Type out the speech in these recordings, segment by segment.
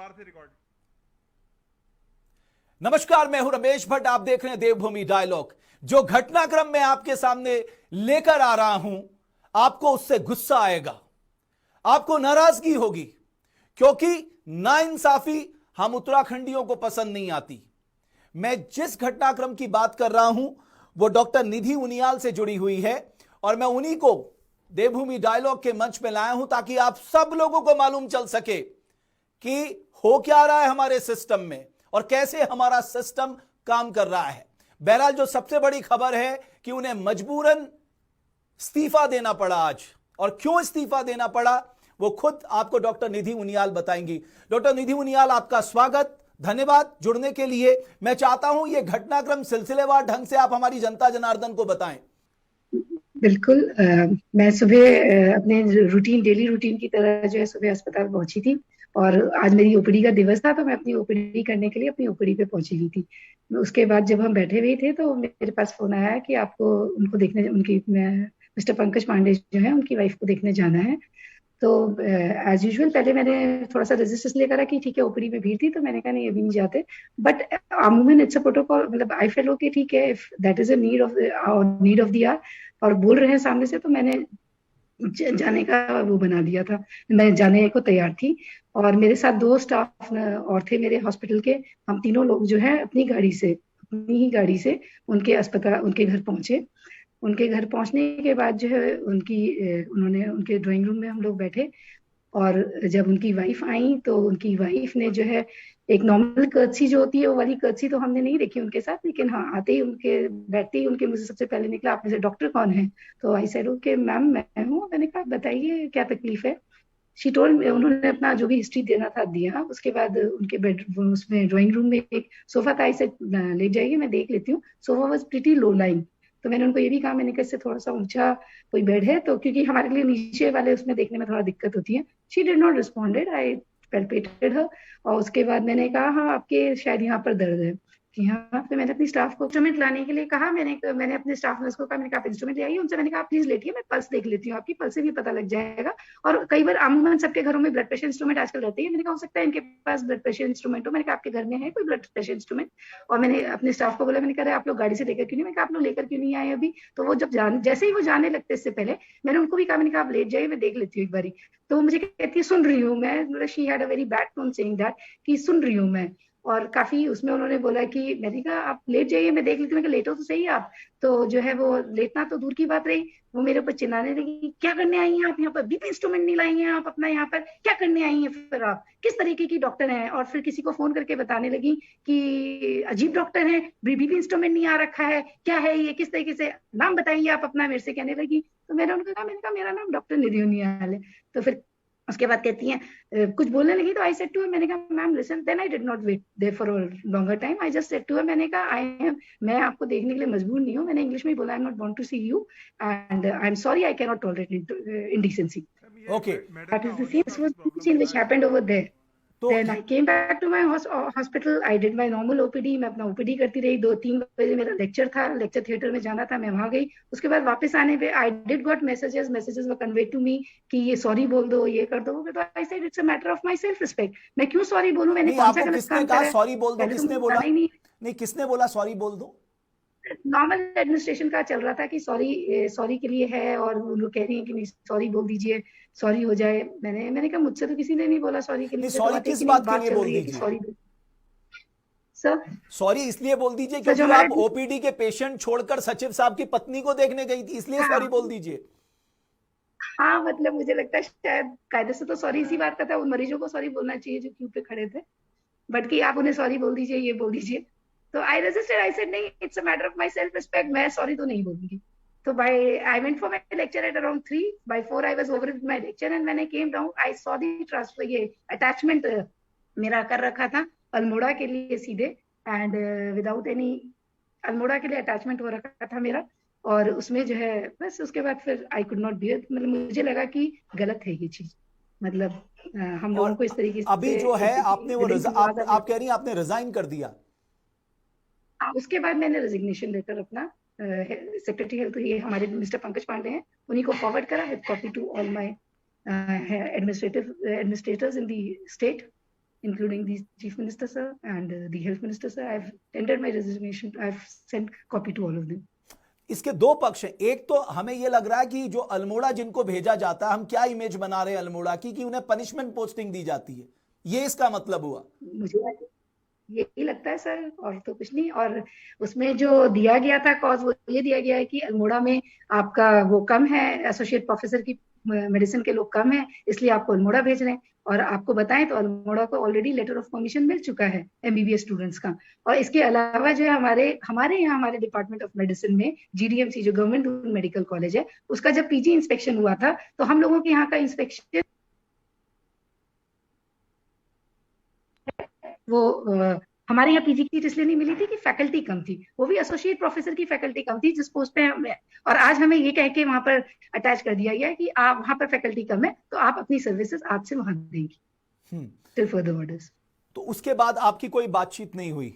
दरबार से रिकॉर्ड। नमस्कार, मैं हूं रमेश भट्ट। आप देख रहे हैं देवभूमि डायलॉग। जो घटनाक्रम मैं आपके सामने लेकर आ रहा हूं, आपको उससे गुस्सा आएगा, आपको नाराजगी होगी, क्योंकि नाइंसाफी हम उत्तराखंडियों को पसंद नहीं आती। मैं जिस घटनाक्रम की बात कर रहा हूं वो डॉक्टर निधि उनियाल से जुड़ी हुई है, और मैं उन्हीं को देवभूमि डायलॉग के मंच में लाया हूं ताकि आप सब लोगों को मालूम चल सके कि हो क्या रहा है हमारे सिस्टम में और कैसे हमारा सिस्टम काम कर रहा है। बहरहाल, जो सबसे बड़ी खबर है कि उन्हें मजबूरन इस्तीफा देना पड़ा आज, और क्यों इस्तीफा देना पड़ा वो खुद आपको डॉक्टर निधि उनियाल बताएंगी। डॉक्टर निधि उनियाल, आपका स्वागत, धन्यवाद जुड़ने के लिए। मैं चाहता हूं ये घटनाक्रम सिलसिलेवार ढंग से आप हमारी जनता जनार्दन को बताएं। बिल्कुल। मैं सुबह अपने डेली रूटीन की तरह जो है सुबह अस्पताल पहुंची थी, और आज मेरी ओपीडी का दिवस था, तो मैं अपनी ओपीडी करने के लिए अपनी ओपीडी पे पहुंची हुई थी। उसके बाद जब हम बैठे हुए थे तो मेरे पास फोन आया कि आपको उनको देखने, मिस्टर पंकज पांडे जो है उनकी वाइफ को देखने जाना है। तो एज यूजुअल पहले मैंने थोड़ा सा रेजिस्टेंस लेकर रहा कि ठीक है, ओपीडी में भीड़ थी तो मैंने कहा नहीं अभी नहीं जाते, बट अमूमन इट्स अ प्रोटोकॉल, मतलब आई फेल ओके, ठीक है, if that is a need of the hour और बोल रहे हैं सामने से, तो मैंने जाने का वो बना दिया था, मैं जाने को तैयार थी। और मेरे साथ 2 स्टाफ और थे मेरे हॉस्पिटल के। हम तीनों लोग जो है अपनी ही गाड़ी से उनके घर पहुंचे। उनके घर पहुंचने के बाद जो है उन्होंने उनके ड्राइंग रूम में हम लोग बैठे, और जब उनकी वाइफ आई तो उनकी वाइफ ने जो है एक नॉर्मल कर्टसी जो होती है वो वाली कर्टसी तो हमने नहीं देखी उनके साथ, लेकिन हाँ, आते ही बैठते ही उनके मुझे सबसे पहले निकला, आप में से डॉक्टर कौन है? तो आई सेड ओके मैम मैं हूँ। मैंने कहा बताइए क्या तकलीफ है। शी टोल्ड, उन्होंने अपना जो भी हिस्ट्री देना था दिया। उसके बाद उनके बेडरूम, उसमें ड्राइंग रूम में एक सोफा था, आई सेड ले जाइए मैं देख लेती हूँ। Sofa was pretty low lying, तो मैंने उनको ये भी कहा, मैंने कहा इससे थोड़ा सा ऊंचा कोई बेड है तो, क्योंकि हमारे लिए नीचे वाले उसमें देखने में थोड़ा दिक्कत होती है। शी डिड नॉट रिस्पॉन्डेड, आई पैल्पेटेड हर, और उसके बाद मैंने कहा हाँ आपके शायद यहाँ पर दर्द है कि हाँ। फिर मैंने अपनी स्टाफ को इंस्ट्रूमेंट लाने के लिए कहा, मैंने अपने स्टाफ नर्स को कहा, मैंने कहा आप इंस्ट्रूमेंट ले आइए। उनसे मैंने कहा प्लीज लेटिए, मैं पल्स देख लेती हूँ, आपकी पल्स से भी पता लग जाएगा। और कई बार अमूमन सबके घरों में ब्लड प्रेशर इंस्ट्रूमेंट आजकल रहते हैं, मैंने कहा हो सकता है इनके पास ब्लड प्रेशर इंस्ट्रूमेंट हो। मैंने कहा आपके घर में है कोई ब्लड प्रेशर इंस्ट्रूमेंट? और मैंने अपने स्टाफ को बोला, मैंने कहा आप लोग गाड़ी से लेकर क्यों नहीं? मैंने कहा आप लोग लेकर क्यों नहीं आए अभी? तो वो जैसे ही वो जाने लगते इससे पहले मैंने उनको भी कहा, मैंने कहा आप लेट जाइए मैं देख लेती हूँ एक बारी। तो वो मुझे कहती है सुन रही हूँ मैं, she had a very bad tone saying that कि सुन रही हूँ मैं। और काफी उसमें उन्होंने बोला कि मैंने कहा आप लेट जाइए मैं देख लेती हूँ। लेटो तो सही आप। तो जो है वो लेटना तो दूर की बात रही, वो मेरे ऊपर चिल्लाने लगी, क्या करने आई हैं आप यहाँ पर? बीपी इंस्ट्रूमेंट नहीं लाई हैं आप अपना, यहाँ पर क्या करने आई हैं? फिर आप किस तरीके की डॉक्टर हैं? और फिर किसी को फोन करके बताने लगी कि अजीब डॉक्टर है, बीपी इंस्ट्रूमेंट नहीं आ रखा है, क्या है ये, किस तरीके से, नाम बताइए आप अपना, मेरे से कहने लगी। तो मैंने उनको कहा, मैंने कहा मेरा नाम डॉक्टर निधि उनियाल है। तो फिर उसके बाद कहती हैं कुछ बोलने लगी, तो आई सेड टू हर, मैंने कहा ma'am listen, then I did not wait there for a longer time, I just said to her, मैंने कहा मैं आपको देखने के लिए मजबूर नहीं हूँ। मैंने इंग्लिश में ही बोला, I am not want to see you and I am sorry, I can not tolerate indecency. Okay, that is the scene which happened over there. Then I came back to my hospital. I did my normal OPD. मैं अपना OPD करती रही। 2-3 बजे मेरा lecture था, lecture theatre में जाना था, मैं वहां गई। उसके बाद वापस आने पे I did got messages were conveyed to me कि ये सॉरी बोल दो, ये कर दो। तो I said it's a matter of my self respect. मैं क्यों सॉरी बोलूं? मैंने कौन सा गलत काम करा? सॉरी बोल दो किसने बोला? नहीं, किसने बोला सॉरी बोल दो? नॉर्मल एडमिनिस्ट्रेशन का चल रहा था कि सॉरी के लिए है, और वो लोग कह रही हैं कि नहीं सॉरी बोल दीजिए, सॉरी हो जाए। मैंने कहा मुझसे तो किसी ने नहीं बोला सॉरी के लिए। सॉरी किस बात के लिए बोल दीजिए? सॉरी सर, सॉरी इसलिए बोल दीजिए क्योंकि आप ओपीडी के पेशेंट छोड़कर सचिव साहब की पत्नी को देखने गई थी, इसलिए सॉरी बोल दीजिए। हाँ, मतलब मुझे लगता है शायद कायदे से तो सॉरी इसी बात का था, उन मरीजों को सॉरी बोलना चाहिए जो क्यू पे खड़े थे, बट कि आप उन्हें सॉरी बोल दीजिए, ये बोल दीजिए। तो आई रेजिस्टेड, आई सेड नहीं, it's a matter of my self respect, मैं सॉरी तो नहीं बोलूंगी। तो I went for my lecture at around 3, by 4 I was over with my lecture, and when I came down I saw the transfer, ये attachment मेरा कर रखा था अल्मोड़ा के लिए सीधे, एंड विदाउट एनी, अल्मोड़ा के लिए अटैचमेंट हो रखा था मेरा। और उसमें जो है बस उसके बाद फिर आई कुड नॉट बियर, मतलब मुझे लगा कि गलत है ये चीज, मतलब हम लोगों को इस तरीके से अभी जो है आपने वो आप कह रही हैं आपने रिजाइन कर दिया। उसके बाद मैंने रेजिग्नेशन लेटर अपना सेक्रेटरी हेल्थ, ये हमारे मिस्टर पंकज पांडे हैं, उन्हीं को फॉरवर्ड करा with copy to all my administrators in the state. including the Chief Minister, sir, and the Health Minister, sir. I've tendered my resignation. I've sent copy to all of them. इसके दो पक्ष हैं। एक तो हमें यह लग रहा है कि जो अल्मोड़ा जिनको भेजा जाता है, हम क्या इमेज बना रहे हैं अल्मोड़ा की कि उन्हें पनिशमेंट पोस्टिंग दी जाती है, ये इसका मतलब हुआ। मुझे यही लगता है सर, और तो कुछ नहीं। और उसमें जो दिया गया था कॉज, वो ये दिया गया है कि अल्मोड़ा में आपका वो कम है, एसोसिएट प्रोफेसर की मेडिसिन के लोग कम है, इसलिए आपको अल्मोड़ा भेज रहे हैं। और आपको बताएं तो अल्मोड़ा को ऑलरेडी लेटर ऑफ परमिशन मिल चुका है एमबीबीएस स्टूडेंट्स का। और इसके अलावा जो है हमारे डिपार्टमेंट ऑफ मेडिसिन में जीडीएमसी जो गवर्नमेंट मेडिकल कॉलेज है, उसका जब पीजी इंस्पेक्शन हुआ था तो हम लोगों के यहाँ का इंस्पेक्शन वो हमारे यहाँ पीजी की सीट इसलिए नहीं मिली थी कि फैकल्टी कम थी, वो भी एसोसिएट प्रोफेसर की फैकल्टी कम थी जिस पोस्ट पे हमें। और आज हमें ये कह के वहां पर अटैच कर दिया गया है कि आप वहां पर फैकल्टी कम है तो आप अपनी सर्विसेज आज से वहां देंगी टिल फर्दर ऑर्डर्स। तो उसके बाद आपकी कोई बातचीत नहीं हुई?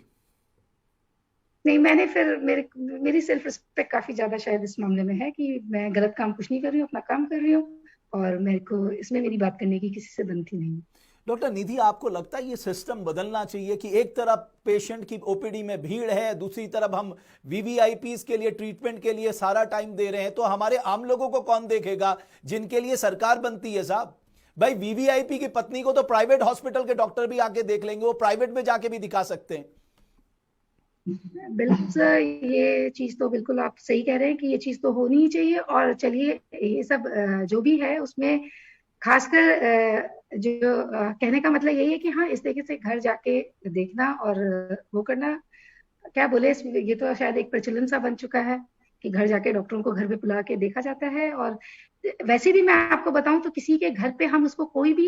नहीं, मैंने फिर मेरी सेल्फ रिस्पेक्ट काफी ज्यादा शायद इस मामले में है कि मैं गलत काम कुछ नहीं कर रही हूँ, अपना काम कर रही हूँ, और मेरे को इसमें मेरी बात करने की किसी से बनती नहीं। डॉक्टर निधि, आपको लगता है ये सिस्टम बदलना चाहिए कि एक तरफ पेशेंट की ओपीडी में भीड़ है, दूसरी तरफ हम वीवीआईपीज के लिए ट्रीटमेंट के लिए सारा टाइम दे रहे हैं, तो हमारे आम लोगों को कौन देखेगा जिनके लिए सरकार बनती है? साहब भाई, वीवीआईपी की पत्नी को तो प्राइवेट हॉस्पिटल के डॉक्टर भी आके देख लेंगे, वो प्राइवेट में जाके भी दिखा सकते हैं। बिल्कुल सर, ये चीज तो बिल्कुल आप सही कह रहे हैं कि ये चीज तो होनी ही चाहिए। और चलिए, ये सब जो भी है उसमें खासकर जो कहने का मतलब यही है कि हाँ, इस तरीके से घर जाके देखना और वो करना, क्या बोले, ये तो शायद एक प्रचलन सा बन चुका है कि घर जाके डॉक्टरों को घर पे बुला के देखा जाता है। और वैसे भी मैं आपको बताऊं तो किसी के घर पे हम उसको कोई भी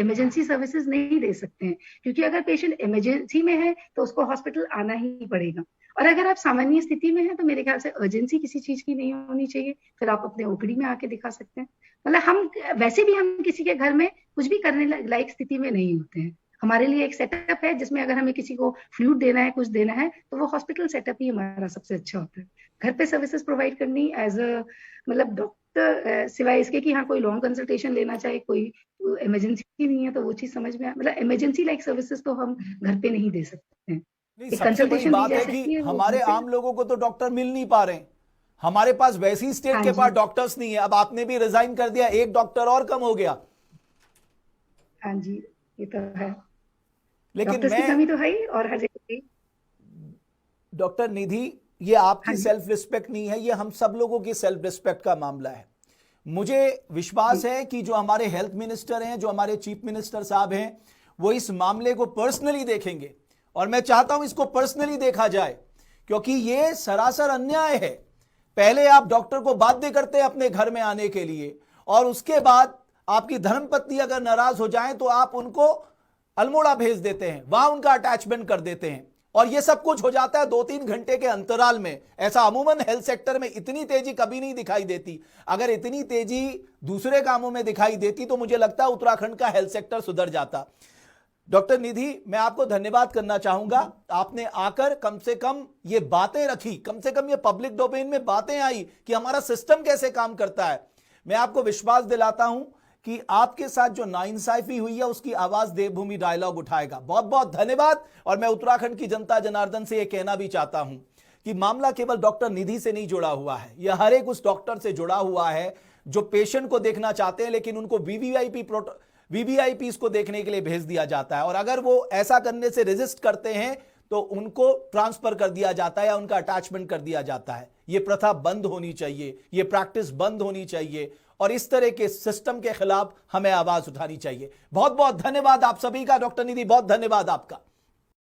इमरजेंसी सर्विसेज नहीं दे सकते हैं, क्योंकि अगर पेशेंट इमरजेंसी में है तो उसको हॉस्पिटल आना ही पड़ेगा। और अगर आप सामान्य स्थिति में हैं तो मेरे ख्याल से अर्जेंसी किसी चीज की नहीं होनी चाहिए, फिर आप अपने ओपीडी में आके दिखा सकते हैं। मतलब हम वैसे भी हम किसी के घर में कुछ भी करने लायक स्थिति में नहीं होते हैं। हमारे लिए एक सेटअप है जिसमें अगर हमें किसी को फ्लूइड देना है, कुछ देना है, तो वो हॉस्पिटल सेटअप ही हमारा सबसे अच्छा होता है। घर पे सर्विसेज प्रोवाइड करनी एज अ मतलब डॉक्टर, सिवाय इसके कि हाँ कोई लॉन्ग कंसल्टेशन लेना चाहे, कोई इमरजेंसी नहीं है तो वो चीज समझ में, मतलब इमरजेंसी लाइक सर्विसेज तो हम घर पे नहीं दे सकते हैं। नहीं, सबसे बड़ी बात है कि हमारे आम लोगों को तो डॉक्टर मिल नहीं पा रहे हैं। हमारे पास वैसी स्टेट के पास डॉक्टर्स नहीं है। अब आपने भी रिजाइन कर दिया, एक डॉक्टर और कम हो गया। हाँ जी, ये तो है, लेकिन की कमी तो है ही और हर जगह। डॉक्टर निधि, ये आपकी सेल्फ रिस्पेक्ट नहीं है, ये हम सब लोगों की सेल्फ रिस्पेक्ट का मामला है। मुझे विश्वास है कि जो हमारे हेल्थ मिनिस्टर हैं, जो हमारे चीफ मिनिस्टर साहब हैं, वो इस मामले को पर्सनली देखेंगे। और मैं चाहता हूं इसको पर्सनली देखा जाए, क्योंकि ये सरासर अन्याय है। पहले आप डॉक्टर को बाध्य करते हैं अपने घर में आने के लिए, और उसके बाद आपकी धर्मपत्नी अगर नाराज हो जाए तो आप उनको अल्मोड़ा भेज देते हैं, वहां उनका अटैचमेंट कर देते हैं, और यह सब कुछ हो जाता है 2-3 घंटे के अंतराल में। ऐसा अमूमन हेल्थ सेक्टर में इतनी तेजी कभी नहीं दिखाई देती। अगर इतनी तेजी दूसरे कामों में दिखाई देती तो मुझे लगता है उत्तराखंड का हेल्थ सेक्टर सुधर जाता। डॉक्टर निधि, मैं आपको धन्यवाद करना चाहूंगा। आपने आकर कम से कम ये बातें रखी, कम से कम ये पब्लिक डोमेन में बातें आई कि हमारा सिस्टम कैसे काम करता है। मैं आपको विश्वास दिलाता हूं कि आपके साथ जो नाइंसाफी हुई है उसकी आवाज देवभूमि डायलॉग उठाएगा। बहुत बहुत धन्यवाद। और मैं उत्तराखंड की जनता जनार्दन से यह कहना भी चाहता हूं कि मामला केवल डॉक्टर निधि से नहीं जुड़ा हुआ है, यह हर एक उस डॉक्टर से जुड़ा हुआ है जो पेशेंट को देखना चाहते हैं, लेकिन उनको वीवीआईपी को देखने के लिए भेज दिया जाता है। और अगर वो ऐसा करने से रेजिस्ट करते हैं तो उनको ट्रांसफर कर दिया जाता है या उनका अटैचमेंट कर दिया जाता है। यह प्रथा बंद होनी चाहिए, यह प्रैक्टिस बंद होनी चाहिए, और इस तरह के सिस्टम के खिलाफ हमें आवाज उठानी चाहिए। बहुत बहुत धन्यवाद आप सभी का। डॉक्टर निधि, बहुत धन्यवाद आपका।